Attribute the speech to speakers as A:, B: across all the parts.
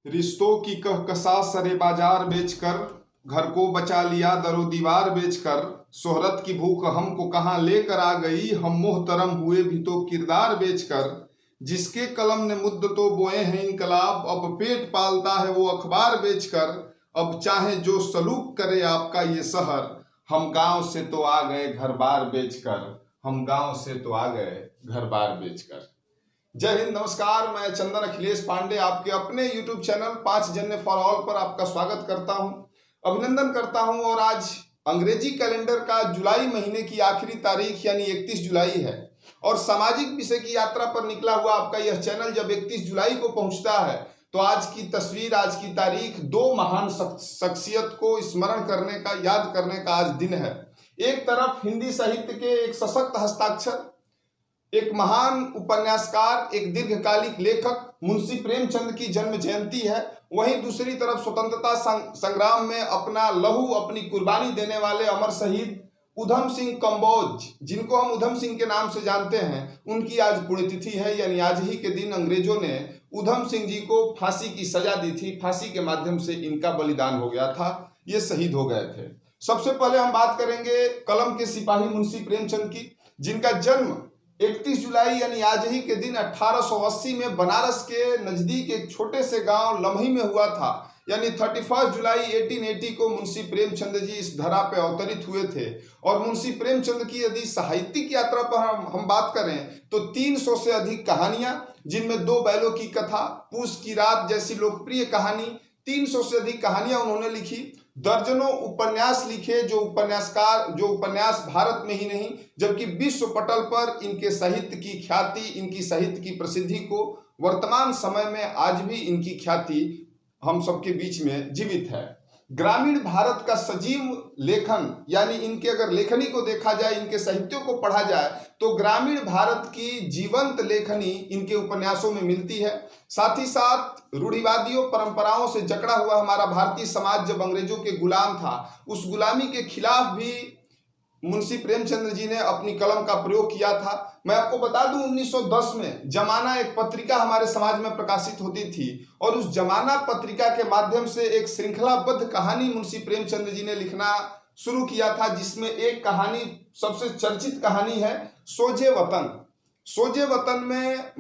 A: रिश्तों की कहकशा सरे बाजार बेचकर, घर को बचा लिया दरो दीवार बेचकर। शोहरत की भूख हमको कहाँ लेकर आ गई, हम मोहतरम हुए भी तो किरदार बेचकर। जिसके कलम ने मुद्दतों बोए हैं इनकलाब, अब पेट पालता है वो अखबार बेचकर। अब चाहे जो सलूक करे आपका ये शहर, हम गांव से तो आ गए घर बार बेचकर। हम गांव से तो आ गए घर बार बेचकर। जय हिंद, नमस्कार। मैं चंदन अखिलेश पांडे आपके अपने YouTube चैनल 5 जन्य फॉर ऑल पर आपका स्वागत करता हूं, अभिनंदन करता हूं। और आज अंग्रेजी कैलेंडर का जुलाई महीने की आखिरी तारीख यानी 31 जुलाई है और सामाजिक विषय की यात्रा पर निकला हुआ आपका यह चैनल जब 31 जुलाई को पहुंचता है तो आज की तस्वीर, आज की तारीख दो महान शख्सियत को स्मरण करने का, याद करने का आज दिन है। एक तरफ हिंदी साहित्य के एक सशक्त हस्ताक्षर, एक महान उपन्यासकार, एक दीर्घकालिक लेखक मुंशी प्रेमचंद की जन्म जयंती है। वहीं दूसरी तरफ स्वतंत्रता संग्राम में अपना लहू, अपनी कुर्बानी देने वाले अमर शहीद उधम सिंह कंबोज, जिनको हम उधम सिंह के नाम से जानते हैं, उनकी आज पुण्यतिथि है। यानी आज ही के दिन अंग्रेजों ने उधम सिंह जी को फांसी की सजा दी थी। फांसी के माध्यम से इनका बलिदान हो गया था, ये शहीद हो गए थे। सबसे पहले हम बात करेंगे कलम के सिपाही मुंशी प्रेमचंद की, जिनका जन्म 31 जुलाई यानी आज ही के दिन 1880 में बनारस के नजदीक एक छोटे से गांव लम्ही में हुआ था। यानी 31 जुलाई 1880 को मुंशी प्रेमचंद जी इस धरा पे अवतरित हुए थे। और मुंशी प्रेमचंद की यदि साहित्यिक यात्रा पर हम बात करें तो 300 से अधिक कहानियां, जिनमें 2 बैलों की कथा, पूस की रात जैसी लोकप्रिय कहानी, 300 से अधिक कहानियां उन्होंने लिखी। दर्जनों उपन्यास लिखे, जो उपन्यास भारत में ही नहीं जबकि विश्व पटल पर इनके साहित्य की ख्याति, इनकी साहित्य की प्रसिद्धि को वर्तमान समय में आज भी इनकी ख्याति हम सबके बीच में जीवित है। ग्रामीण भारत का सजीव लेखन, यानी इनके अगर लेखनी को देखा जाए, इनके साहित्यों को पढ़ा जाए तो ग्रामीण भारत की जीवंत लेखनी इनके उपन्यासों में मिलती है। साथ ही साथ रूढ़िवादियों परंपराओं से जकड़ा हुआ हमारा भारतीय समाज जब अंग्रेजों के गुलाम था, उस गुलामी के खिलाफ भी मुंशी प्रेमचंद जी ने अपनी कलम का प्रयोग किया था। मैं आपको बता दूं 1910 में जमाना एक पत्रिका हमारे समाज में प्रकाशित होती थी और उस जमाना पत्रिका के माध्यम से एक श्रृंखलाबद्ध कहानी मुंशी प्रेमचंद जी ने लिखना शुरू किया था, जिसमें एक कहानी, सबसे चर्चित कहानी है सोजे वतन। सोजे वतन में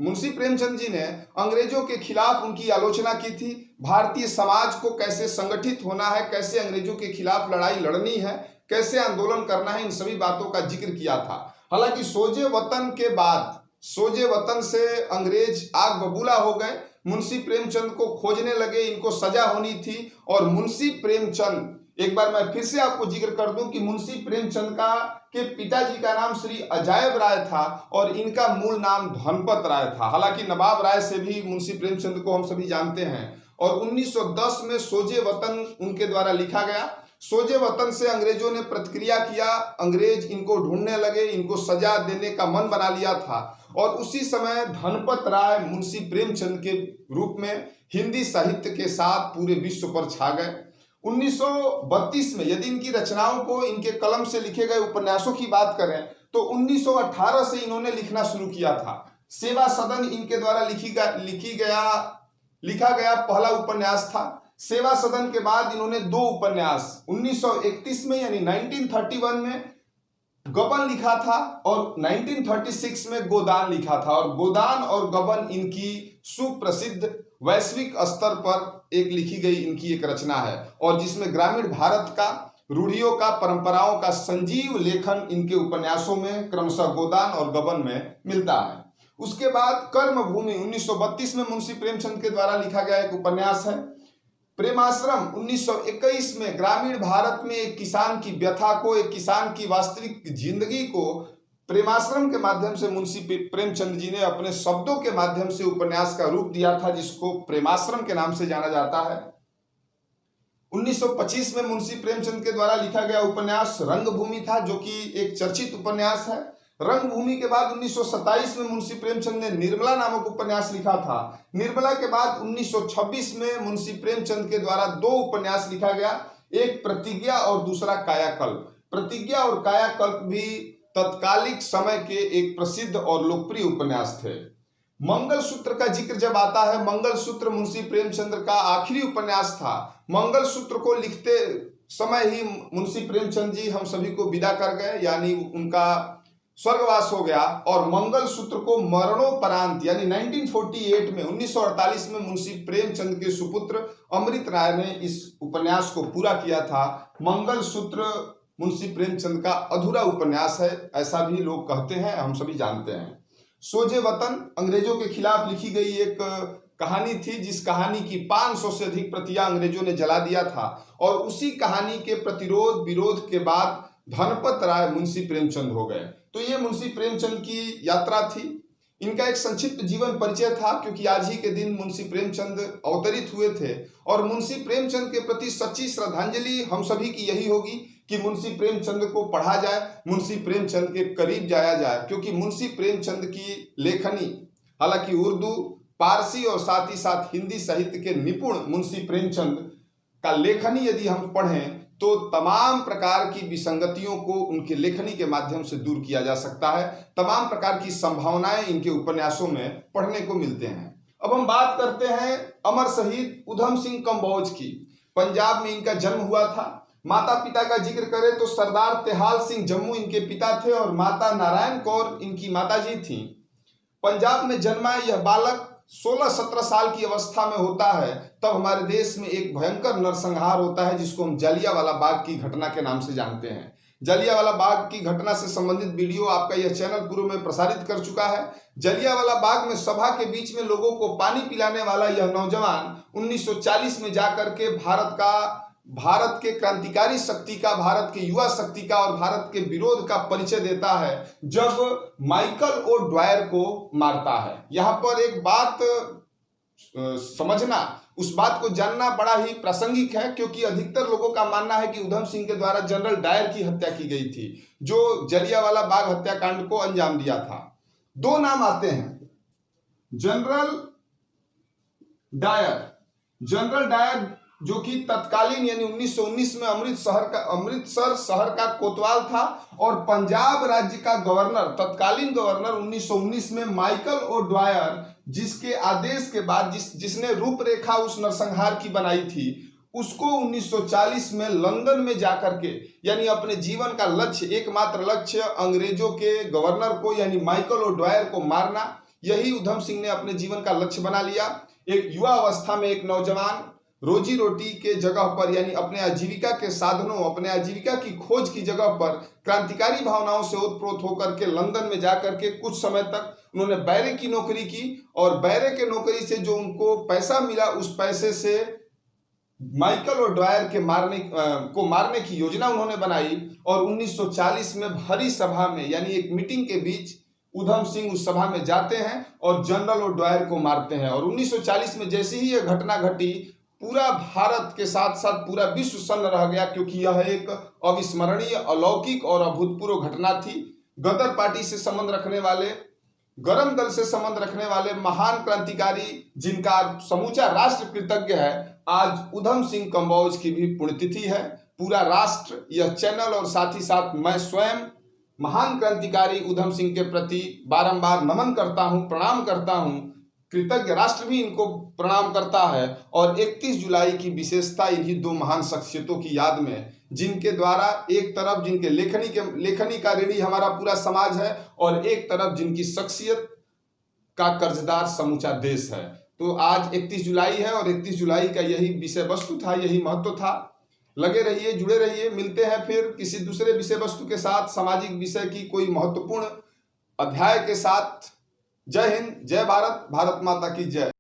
A: मुंशी प्रेमचंद जी ने अंग्रेजों के खिलाफ उनकी आलोचना की थी। भारतीय समाज को कैसे संगठित होना है, कैसे अंग्रेजों के खिलाफ लड़ाई लड़नी है, कैसे आंदोलन करना है, इन सभी बातों का जिक्र किया था। हालांकि सोजे वतन के बाद, सोजे वतन से अंग्रेज आग बबूला हो गए, मुंशी प्रेमचंद को खोजने लगे, इनको सजा होनी थी। और मुंशी प्रेमचंद, एक बार मैं फिर से आपको जिक्र कर दूं कि मुंशी प्रेमचंद के पिताजी का नाम श्री अजायब राय था और इनका मूल नाम धनपत राय था। हालांकि नवाब राय से भी मुंशी प्रेमचंद को हम सभी जानते हैं। और 1910 में सोजे वतन उनके द्वारा लिखा गया। सोजे वतन से अंग्रेजों ने प्रतिक्रिया किया, अंग्रेज इनको ढूंढने लगे, इनको सजा देने का मन बना लिया था। और उसी समय धनपत राय मुंशी प्रेमचंद के रूप में हिंदी साहित्य के साथ पूरे विश्व पर छा गए। 1932 में यदि इनकी रचनाओं को, इनके कलम से लिखे गए उपन्यासों की बात करें तो 1918 से इन्होंने लिखना शुरू किया था। सेवा सदन इनके द्वारा लिखा गया पहला उपन्यास था। सेवा सदन के बाद इन्होंने 2 उपन्यास 1931 में यानी 1931 में गबन लिखा था और 1936 में गोदान लिखा था। और गोदान और गबन इनकी सुप्रसिद्ध वैश्विक स्तर पर एक लिखी गई इनकी एक रचना है और जिसमें ग्रामीण भारत का, रूढ़ियों का, परंपराओं का संजीव लेखन इनके उपन्यासों में क्रमशः गोदान और गबन में मिलता है। उसके बाद कर्मभूमि 1932 में मुंशी प्रेमचंद के द्वारा लिखा गया एक उपन्यास है। प्रेमाश्रम 1921 में ग्रामीण भारत में एक किसान की व्यथा को, एक किसान की वास्तविक जिंदगी को प्रेमाश्रम के माध्यम से मुंशी प्रेमचंद जी ने अपने शब्दों के माध्यम से उपन्यास का रूप दिया था, जिसको प्रेमाश्रम के नाम से जाना जाता है। 1925 में मुंशी प्रेमचंद के द्वारा लिखा गया उपन्यास रंगभूमि था, जो कि एक चर्चित उपन्यास है। रंगभूमि के बाद 1927 में मुंशी प्रेमचंद ने निर्मला नामक उपन्यास लिखा था। निर्मला के बाद 1926 में मुंशी प्रेमचंद के द्वारा 2 उपन्यास लिखा गया, एक प्रतिज्ञा और दूसरा कायाकल्प। प्रतिज्ञा और कायाकल्प भी तत्कालिक समय के एक प्रसिद्ध और लोकप्रिय उपन्यास थे। मंगलसूत्र का जिक्र जब आता है, मंगलसूत्र मुंशी प्रेमचंद का आखिरी उपन्यास था। मंगलसूत्र को लिखते समय ही मुंशी प्रेमचंद जी हम सभी को विदा कर गए, यानी उनका स्वर्गवास हो गया। और मंगलसूत्र को मरणोपरांत यानी 1948 में 1948 में मुंशी प्रेमचंद के सुपुत्र अमृत राय ने इस उपन्यास को पूरा किया था। मंगलसूत्र मुंशी प्रेमचंद का अधूरा उपन्यास है, ऐसा भी लोग कहते हैं, हम सभी जानते हैं। सोजे वतन अंग्रेजों के खिलाफ लिखी गई एक कहानी थी, जिस कहानी की 500 से अधिक प्रतियां अंग्रेजों ने जला दिया था। और उसी कहानी के प्रतिरोध विरोध के बाद धनपत राय मुंशी प्रेमचंद हो गए। तो ये मुंशी प्रेमचंद की यात्रा थी। इनका एक संक्षिप्त जीवन परिचय था, क्योंकि आज ही के दिन मुंशी प्रेमचंद अवतरित हुए थे। और मुंशी प्रेमचंद के प्रति सच्ची श्रद्धांजलि हम सभी की यही होगी कि मुंशी प्रेमचंद को पढ़ा जाए, मुंशी प्रेमचंद के करीब जाया जाए, क्योंकि मुंशी प्रेमचंद की लेखनी, हालांकि उर्दू, पारसी और साथ ही साथ हिंदी साहित्य के निपुण मुंशी प्रेमचंद का लेखनी यदि हम पढ़ें तो तमाम प्रकार की विसंगतियों को उनके लेखनी के माध्यम से दूर किया जा सकता है। तमाम प्रकार की संभावनाएं इनके उपन्यासों में पढ़ने को मिलते हैं। अब हम बात करते हैं अमर शहीद उधम सिंह कंबोज की। पंजाब में इनका जन्म हुआ था। माता पिता का जिक्र करें तो सरदार तेहाल सिंह जम्मू इनके पिता थे और माता नारायण कौर इनकी माताजी थीं। पंजाब में जन्मा यह बालक 16-17 साल की अवस्था में होता है, तब हमारे देश में एक भयंकर नरसंहार होता है, जिसको हम जलियांवाला बाग की घटना के नाम से जानते हैं। जलियांवाला बाग की घटना से संबंधित वीडियो आपका यह चैनल पूर्व में प्रसारित कर चुका है। जलियांवाला बाग में सभा के बीच में लोगों को पानी पिलाने वाला यह नौजवान 1940 में जाकर के भारत के क्रांतिकारी शक्ति का, भारत के युवा शक्ति का और भारत के विरोध का परिचय देता है, जब माइकल ओ ड्वायर को मारता है। यहाँ पर एक बात समझना, उस बात को जानना बड़ा ही प्रासंगिक है, क्योंकि अधिकतर लोगों का मानना है कि उधम सिंह के द्वारा जनरल डायर की हत्या की गई थी, जो जलियांवाला बाग हत्याकांड को अंजाम दिया था। दो नाम आते हैं, जनरल डायर जो कि तत्कालीन यानी 1919 में अमृतसर शहर का कोतवाल था, और पंजाब राज्य का गवर्नर, तत्कालीन गवर्नर 1919 में माइकल ओ ड्वायर, जिसके आदेश के बाद जिसने रूपरेखा उस नरसंहार की बनाई थी, उसको 1940 में लंदन में जाकर के, यानी अपने जीवन का लक्ष्य, एकमात्र लक्ष्य अंग्रेजों के गवर्नर को यानी माइकल ओ ड्वायर को मारना, यही उधम सिंह ने अपने जीवन का लक्ष्य बना लिया। एक युवा अवस्था में एक नौजवान रोजी रोटी के जगह पर, यानी अपने आजीविका के साधनों, अपने आजीविका की खोज की जगह पर क्रांतिकारी भावनाओं से ओतप्रोत होकर के लंदन में जाकर के कुछ समय तक उन्होंने बैरे की नौकरी की, और बैरे के नौकरी से जो उनको पैसा मिला, उस पैसे से माइकल और ड्वायर के मारने की योजना उन्होंने बनाई। और 1940 में भरी सभा में, यानी एक मीटिंग के बीच, उधम सिंह उस सभा में जाते हैं और जनरल और ड्वायर को मारते हैं। और 1940 में जैसे ही यह घटना घटी, पूरा भारत के साथ साथ पूरा विश्व सन्न रह गया, क्योंकि यह एक अविस्मरणीय, अलौकिक और अभूतपूर्व घटना थी। गदर पार्टी से संबंध रखने वाले, गरम दल से संबंध रखने वाले महान क्रांतिकारी, जिनका समूचा राष्ट्र कृतज्ञ है, आज उधम सिंह कंबोज की भी पुण्यतिथि है। पूरा राष्ट्र, यह चैनल और साथ ही साथ मैं स्वयं महान क्रांतिकारी उधम सिंह के प्रति बारंबार नमन करता हूं, प्रणाम करता हूं। कृतज्ञ राष्ट्र भी इनको प्रणाम करता है। और 31 जुलाई की विशेषता इन्हीं दो महान शख्सियतों की याद में, जिनके द्वारा एक तरफ जिनके लेखनी का ऋणी हमारा पूरा समाज है, और एक तरफ जिनकी शख्सियत का कर्जदार समूचा देश है। तो आज 31 जुलाई है और 31 जुलाई का यही विषय वस्तु था, यही महत्व था। लगे रहिए, जुड़े रहिए। मिलते हैं फिर किसी दूसरे विषय वस्तु के साथ, सामाजिक विषय की कोई महत्वपूर्ण अध्याय के साथ। जय हिंद, जय भारत, भारत माता की जय।